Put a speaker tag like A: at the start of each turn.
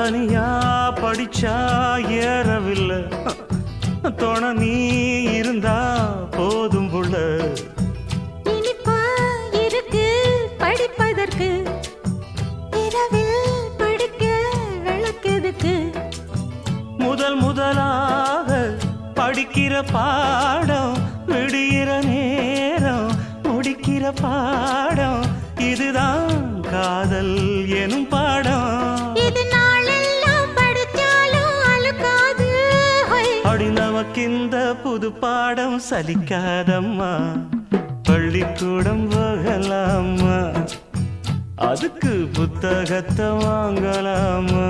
A: தனியா படிச்சா ஏறவில்லை துணை நீ இருந்தா போதும் புள்ள
B: இனிப்பா இருக்கு படிப்பதற்கு இரவில் படிக்க விளக்குதுக்கு
A: முதலாக படிக்கிற பாடம் விடுகிற நேரம் முடிக்கிற பாடம் இதுதான் காதல் எனும் பாடம்
B: இது நாளெல்லாம் படிச்சாலும் அழுக்காது
A: அடி நமக்கிந்த புது பாடம் சலிக்காதம்மா பள்ளிக்கூடம் போகலாமா அதுக்கு புத்தகத்தை வாங்கலாமா